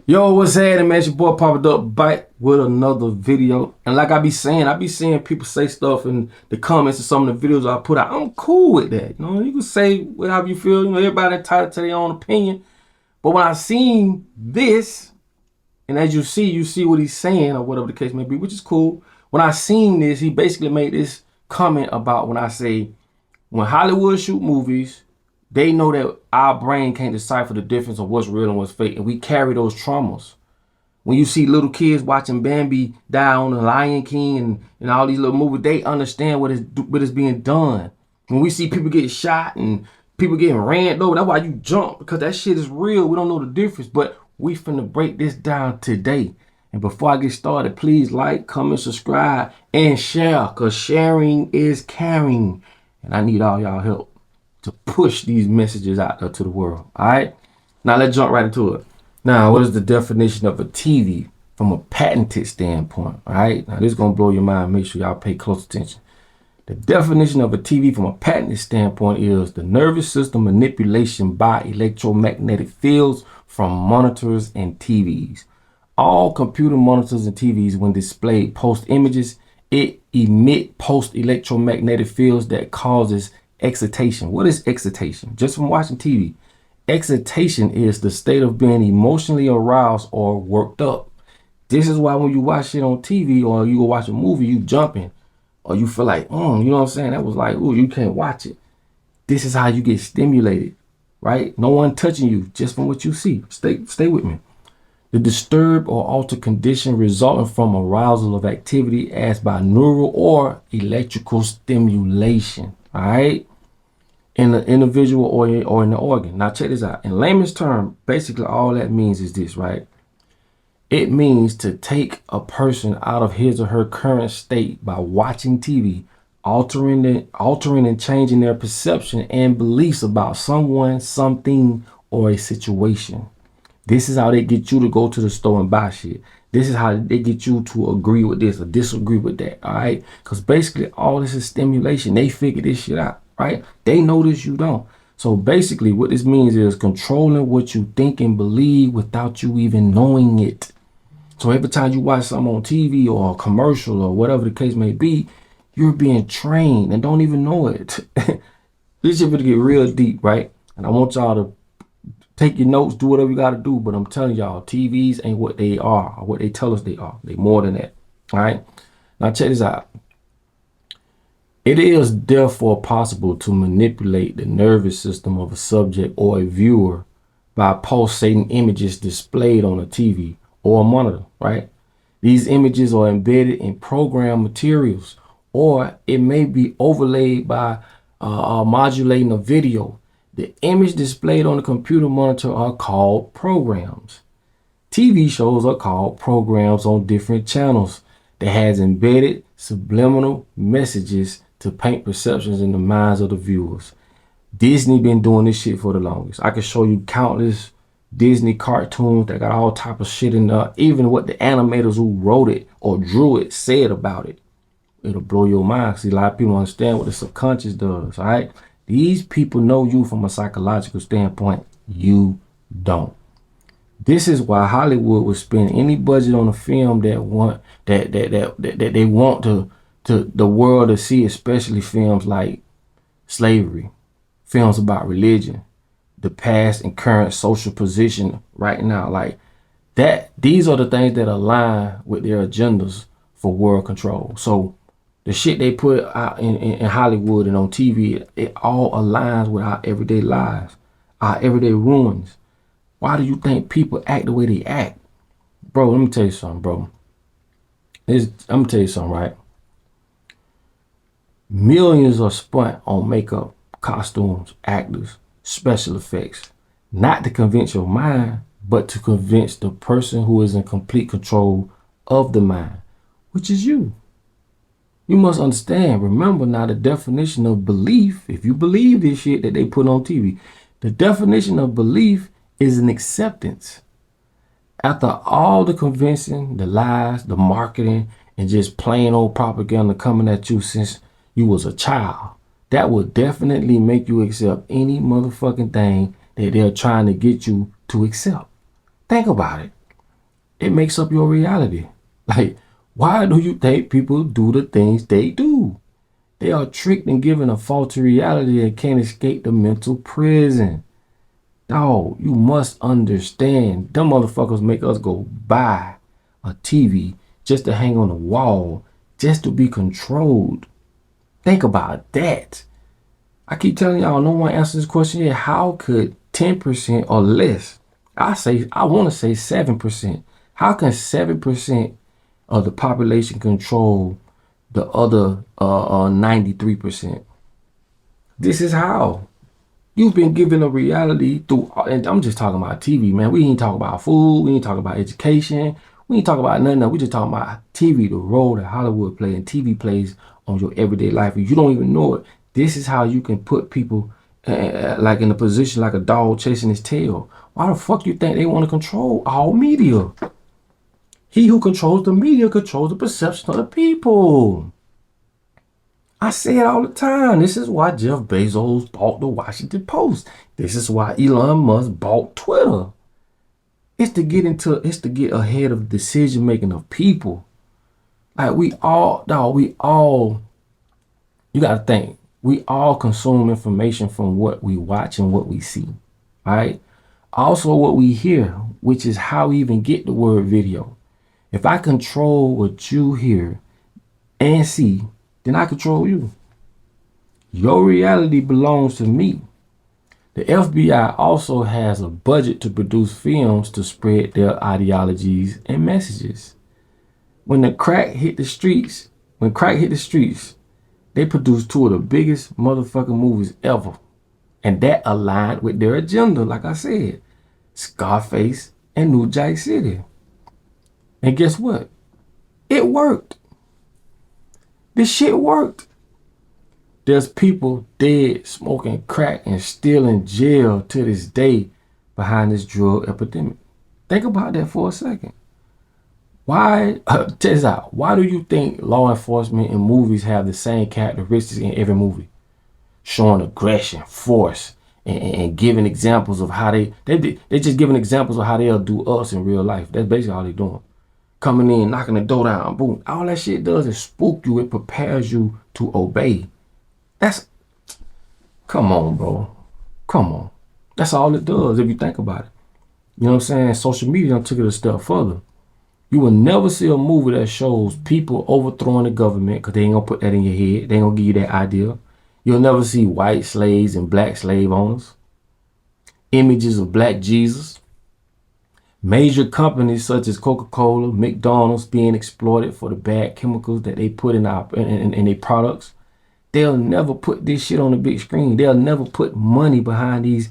Yo, what's happening, man? It's your boy papaduck back with another video. And like I be seeing people say stuff in the comments of some of the videos I put out. I'm cool with that. You know, you can say whatever you feel. You know, everybody entitled to their own opinion. But when I seen this, and as you see what he's saying or whatever the case may be, which is cool. When I seen this, he basically made this comment about when I say, when Hollywood shoot movies, they know that our brain can't decipher the difference of what's real and what's fake, and we carry those traumas. When you see little kids watching Bambi die on the Lion King and all these little movies, they understand what is being done. When we see people get shot and people getting ran over, that's why you jump, because that shit is real. We don't know the difference, but we finna break this down today. And before I get started, please like, comment, subscribe, and share, because sharing is caring. And I need all y'all help to push these messages out there to the world. All right, now let's jump right into it. Now, what is the definition of a TV from a patented standpoint? All right, now this is gonna blow your mind. Make sure y'all pay close attention. The definition of a TV from a patented standpoint is the nervous system manipulation by electromagnetic fields from monitors and TVs. All computer monitors and TVs, when displayed post images, it emit post electromagnetic fields that causes excitation. What is excitation? Just from watching TV. Excitation is the state of being emotionally aroused or worked up. This is why when you watch shit on TV or you go watch a movie, you jumping or you feel like, you know what I'm saying? That was like, oh, you can't watch it. This is how you get stimulated, right? No one touching you, just from what you see. Stay with me. The disturbed or altered condition resulting from arousal of activity as by neural or electrical stimulation. All right, in the individual or in the organ. Now check this out. In layman's term, basically all that means is this, right? It means to take a person out of his or her current state by watching TV, altering and changing their perception and beliefs about someone, something, or a situation. This is how they get you to go to the store and buy shit. This is how they get you to agree with this or disagree with that, all right? Because basically all this is stimulation. They figure this shit out, right? They know this, you don't. So basically what this means is controlling what you think and believe without you even knowing it. So every time you watch something on TV or a commercial or whatever the case may be, you're being trained and don't even know it. This shit gonna get real deep, right? And I want y'all to take your notes, do whatever you got to do. But I'm telling y'all, TVs ain't what they are or what they tell us they are. They more than that. All right. Now check this out. It is therefore possible to manipulate the nervous system of a subject or a viewer by pulsating images displayed on a TV or a monitor, right? These images are embedded in program materials, or it may be overlaid by modulating a video. The image displayed on the computer monitor are called programs. TV shows are called programs on different channels that has embedded subliminal messages to paint perceptions in the minds of the viewers. Disney been doing this shit for the longest. I can show you countless Disney cartoons that got all type of shit in there. Even what the animators who wrote it or drew it said about it. It'll blow your mind. See, a lot of people don't understand what the subconscious does, all right? These people know you from a psychological standpoint. You don't. This is why Hollywood would spend any budget on a film that they want to the world to see, especially films like slavery, films about religion, the past and current social position right now. Like that, these are the things that align with their agendas for world control. So the shit they put out in Hollywood and on TV, it all aligns with our everyday lives, our everyday ruins. Why do you think people act the way they act? Bro, let me tell you something, bro. I'm going to tell you something, right? Millions are spent on makeup, costumes, actors, special effects, not to convince your mind, but to convince the person who is in complete control of the mind, which is you. You must understand, remember now the definition of belief, if you believe this shit that they put on TV, the definition of belief is an acceptance. After all the convincing, the lies, the marketing, and just plain old propaganda coming at you since you was a child, that will definitely make you accept any motherfucking thing that they're trying to get you to accept. Think about it. It makes up your reality. Like, why do you think people do the things they do? They are tricked and given a faulty reality and can't escape the mental prison. Dog, you must understand. Them motherfuckers make us go buy a TV just to hang on the wall, just to be controlled. Think about that. I keep telling y'all, no one answers this question yet. How could 10% or less, I want to say 7%. How can 7% of the population control the other 93%? This is how. You've been given a reality through, and I'm just talking about TV, man. We ain't talking about food. We ain't talking about education. We ain't talking about nothing else. We just talking about TV, the role that Hollywood plays and TV plays on your everyday life. If you don't even know it, this is how you can put people like in a position like a dog chasing his tail. Why the fuck you think they want to control all media? He who controls the media controls the perception of the people. I say it all the time. This is why Jeff Bezos bought the Washington Post. This is why Elon Musk bought Twitter. It's to get ahead of the decision making of people. Like you gotta think. We all consume information from what we watch and what we see. Right? Also what we hear, which is how we even get the word video. If I control what you hear and see, then I control you. Your reality belongs to me. The FBI also has a budget to produce films to spread their ideologies and messages. When crack hit the streets, they produced two of the biggest motherfucking movies ever. And that aligned with their agenda, like I said. Scarface and New Jack City. And guess what? It worked. This shit worked. There's people dead smoking crack and still in jail to this day behind this drug epidemic. Think about that for a second. Check this out. Why do you think law enforcement in movies have the same characteristics in every movie? Showing aggression, force, and giving examples of how they just giving examples of how they'll do us in real life. That's basically all they're doing. Coming in, knocking the door down, boom. All that shit does is spook you. It prepares you to obey. Come on, bro. Come on. That's all it does if you think about it. You know what I'm saying? Social media took it a step further. You will never see a movie that shows people overthrowing the government because they ain't gonna put that in your head. They ain't gonna give you that idea. You'll never see white slaves and black slave owners. Images of black Jesus. Major companies such as Coca-Cola, McDonald's being exploited for the bad chemicals that they put in their products. They'll never put this shit on the big screen. They'll never put money behind these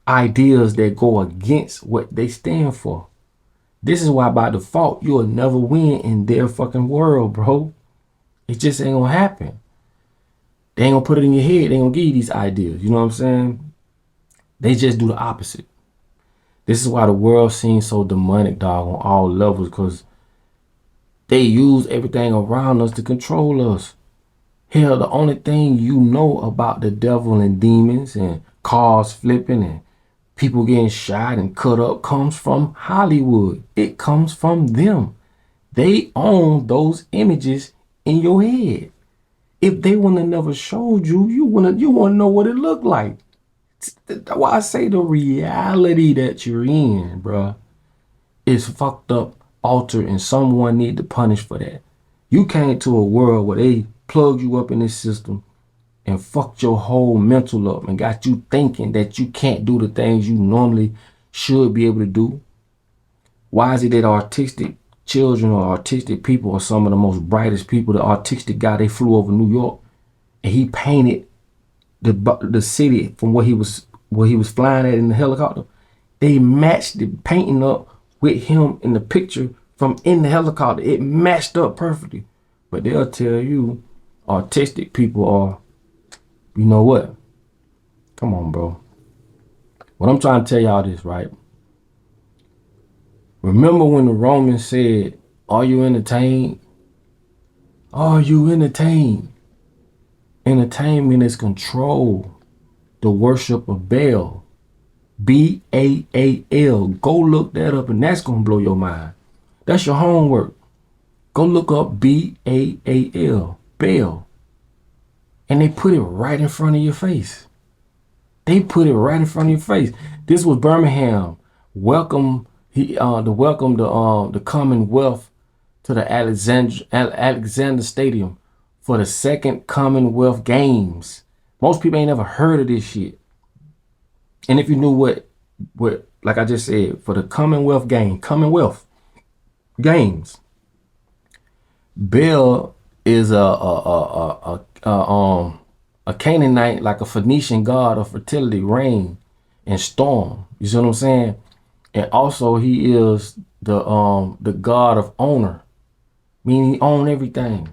ideas that go against what they stand for. This is why by default, you'll never win in their fucking world, bro. It just ain't gonna happen. They ain't gonna put it in your head. They ain't gonna give you these ideas. You know what I'm saying? They just do the opposite. This is why the world seems so demonic, dog, on all levels, because they use everything around us to control us. Hell, the only thing you know about the devil and demons and cars flipping and people getting shot and cut up comes from Hollywood. It comes from them. They own those images in your head. If they wouldn't have never showed you, you wouldn't know what it looked like. That's why I say the reality that you're in, bruh, is fucked up, altered, and someone need to punish for that. You came to a world where they plugged you up in this system and fucked your whole mental up and got you thinking that you can't do the things you normally should be able to do. Why is it that artistic children or artistic people are some of the most brightest people? The artistic guy, they flew over New York and he painted the city from where he was flying at in the helicopter. They matched the painting up with him in the picture from in the helicopter. It matched up perfectly. But they'll tell you artistic people are, you know what? Come on, bro. What I'm trying to tell y'all this, right? Remember when the Romans said, are you entertained? Are you entertained? Entertainment is control, the worship of Baal. Baal. Go look that up, and that's gonna blow your mind. That's your homework. Go look up Baal, Baal, and they put it right in front of your face. They put it right in front of your face. This was Birmingham. Welcome the Commonwealth to the Alexander Stadium for the second Commonwealth Games. Most people ain't never heard of this shit. And if you knew what like I just said, for the Commonwealth Games, Baal is a Canaanite, like a Phoenician god of fertility, rain, and storm. You see what I'm saying? And also he is the god of owner, meaning he own everything.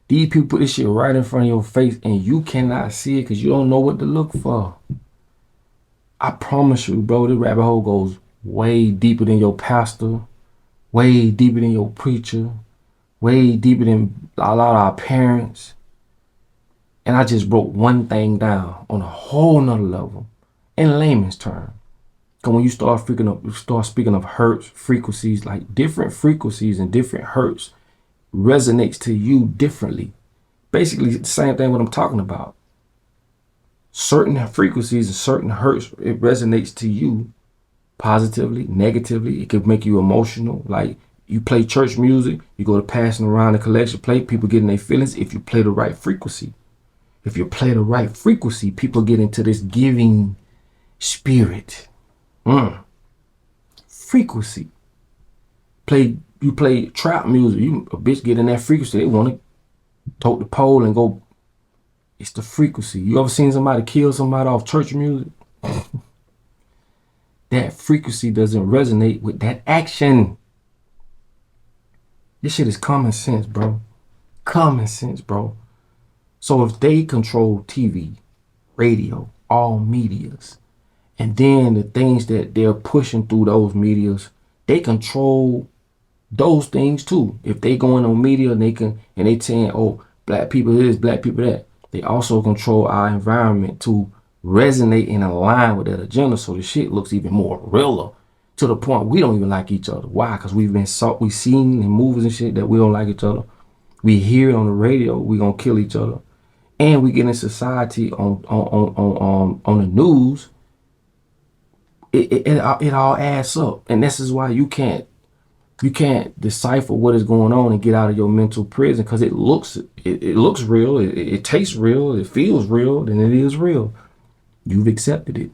These people put this shit right in front of your face and you cannot see it because you don't know what to look for. I promise you, bro, this rabbit hole goes way deeper than your pastor, way deeper than your preacher, way deeper than a lot of our parents. And I just broke one thing down on a whole nother level in layman's terms. Because when you start speaking of hertz frequencies, like different frequencies and different hertz resonates to you differently. Basically, the same thing what I'm talking about. Certain frequencies and certain hertz, it resonates to you positively, negatively. It could make you emotional. Like you play church music, you go to passing around the collection plate, people getting their feelings if you play the right frequency. If you play the right frequency, people get into this giving spirit. Frequency. You play trap music, a bitch get in that frequency, they want to tote the pole and go. It's the frequency. You ever seen somebody kill somebody off church music? That frequency doesn't resonate with that action. This shit is common sense, bro. Common sense, bro. So if they control TV, radio, all medias, and then the things that they're pushing through those medias, they control those things too. If they going on media and they saying, oh, black people this, black people that, they also control our environment to resonate and align with that agenda. So the shit looks even more realer to the point we don't even like each other. Why? Because we've seen in movies and shit that we don't like each other. We hear it on the radio, we gonna kill each other. And we get in society on the news. It all adds up. And this is why you can't decipher what is going on and get out of your mental prison, because it looks real, it tastes real, it feels real, then it is real. You've accepted it.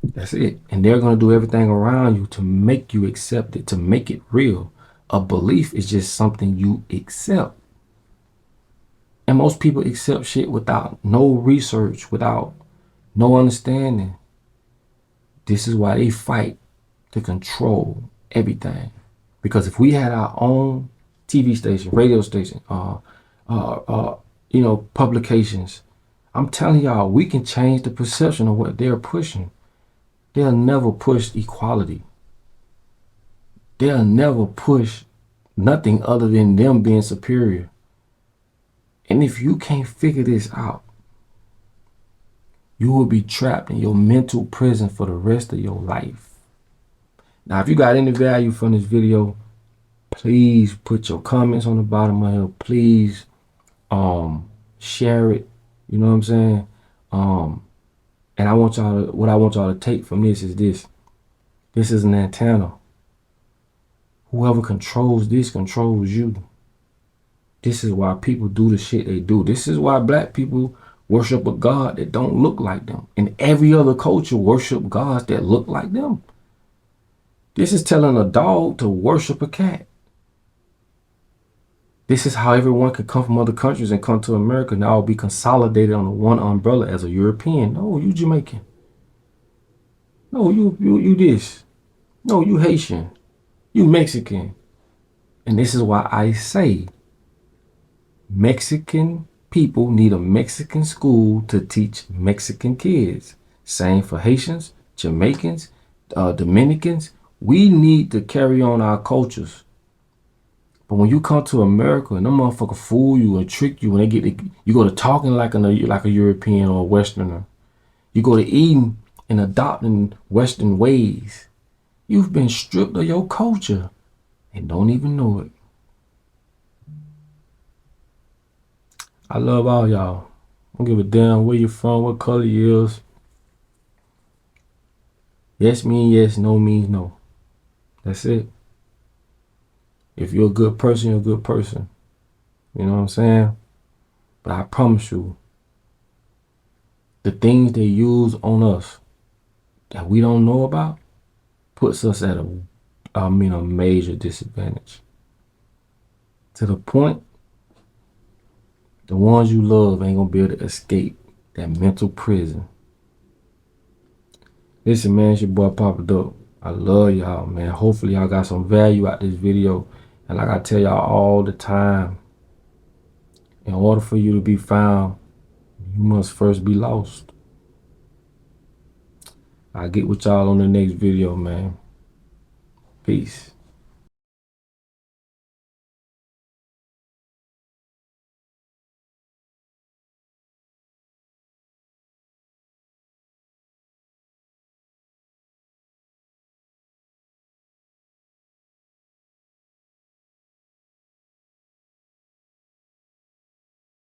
That's it. And they're going to do everything around you to make you accept it, to make it real. A belief is just something you accept. And most people accept shit without no research, without no understanding. This is why they fight to control everything. Because if we had our own TV station, radio station, publications, I'm telling y'all, we can change the perception of what they're pushing. They'll never push equality. They'll never push nothing other than them being superior. And if you can't figure this out, you will be trapped in your mental prison for the rest of your life. Now, if you got any value from this video, please put your comments on the bottom of here. Please share it. You know what I'm saying? And what I want y'all to take from this is this. This is an antenna. Whoever controls this controls you. This is why people do the shit they do. This is why black people worship a God that don't look like them. And every other culture worship gods that look like them. This is telling a dog to worship a cat. This is how everyone could come from other countries and come to America and all be consolidated under one umbrella as a European. No, you Jamaican. No, you this. No, you Haitian. You Mexican. And this is why I say Mexican people need a Mexican school to teach Mexican kids. Same for Haitians, Jamaicans, Dominicans. We need to carry on our cultures. But when you come to America and them motherfuckers fool you and trick you, when you go to talking like a European or a Westerner, You go to eating and adopting Western ways. You've been stripped of your culture and don't even know it. I love all y'all. I don't give a damn where you're from, what color you is. Yes means yes, no means no. That's it. If you're a good person, you're a good person. You know what I'm saying? But I promise you, the things they use on us that we don't know about puts us at a major disadvantage. To the point, the ones you love ain't gonna be able to escape that mental prison. Listen, man, it's your boy papaduck. I love y'all, man. Hopefully y'all got some value out this video. And like I tell y'all all the time, in order for you to be found, you must first be lost. I'll get with y'all on the next video, man. Peace.